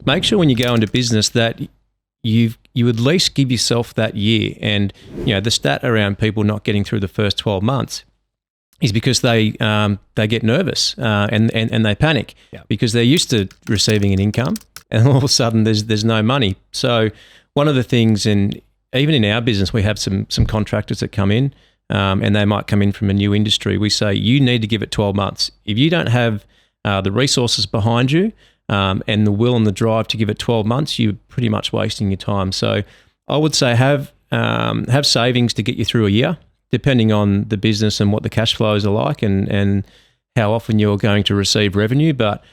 make sure when you go into business that you at least give yourself that year. And the stat around people not getting through the first 12 months is because they get nervous and they panic because they're used to receiving an income, and all of a sudden there's no money. So one of the things, and even in our business, we have some contractors that come in, and they might come in from a new industry. We say you need to give it 12 months. If you don't have the resources behind you and the will and the drive to give it 12 months, you're pretty much wasting your time. So I would say have savings to get you through a year, depending on the business and what the cash flows are like and how often you're going to receive revenue. But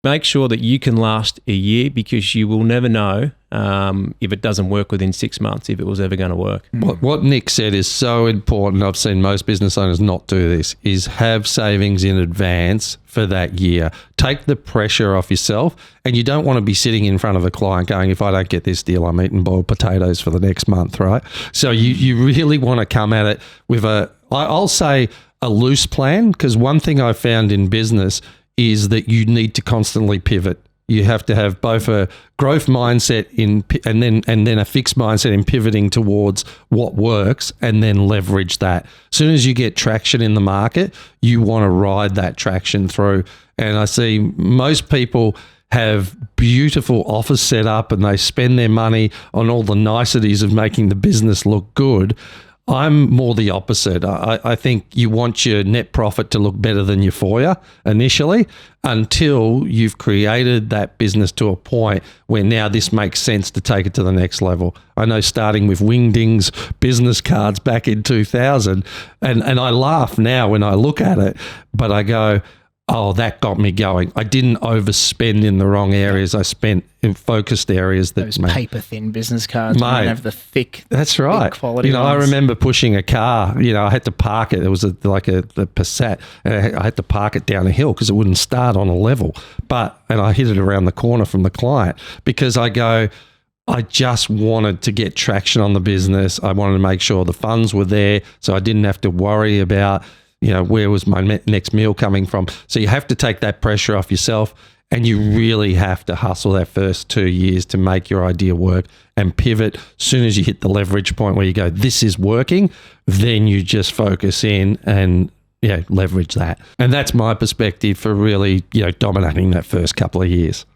make sure that you can last a year, because you will never know if it doesn't work within 6 months, if it was ever going to work. What Nick said is so important. I've seen most business owners not do this, is have savings in advance for that year. Take the pressure off yourself, and you don't want to be sitting in front of a client going, if I don't get this deal, I'm eating boiled potatoes for the next month, right? So you really want to come at it with I'll say a loose plan, because one thing I found in business is that you need to constantly pivot. You have to have both a growth mindset and then a fixed mindset in pivoting towards what works, and then leverage that. As soon as you get traction in the market, you want to ride that traction through. And I see most people have beautiful office set up and they spend their money on all the niceties of making the business look good. I'm more the opposite. I think you want your net profit to look better than your FOIA initially, until you've created that business to a point where now this makes sense to take it to the next level. I know, starting with Wingding's business cards back in 2000, and I laugh now when I look at it, but I go, oh, that got me going. I didn't overspend in the wrong areas. I spent in focused areas. Those paper thin business cards, mate, don't have the thick, that's right, thick quality ones. I remember pushing a car. I had to park it. It was like the Passat. I had to park it down a hill because it wouldn't start on a level. And I hit it around the corner from the client, because I just wanted to get traction on the business. I wanted to make sure the funds were there, so I didn't have to worry about where was my next meal coming from. So you have to take that pressure off yourself, and you really have to hustle that first 2 years to make your idea work, and pivot. As soon as you hit the leverage point where you go, this is working, then you just focus in and leverage that. And that's my perspective for really dominating that first couple of years.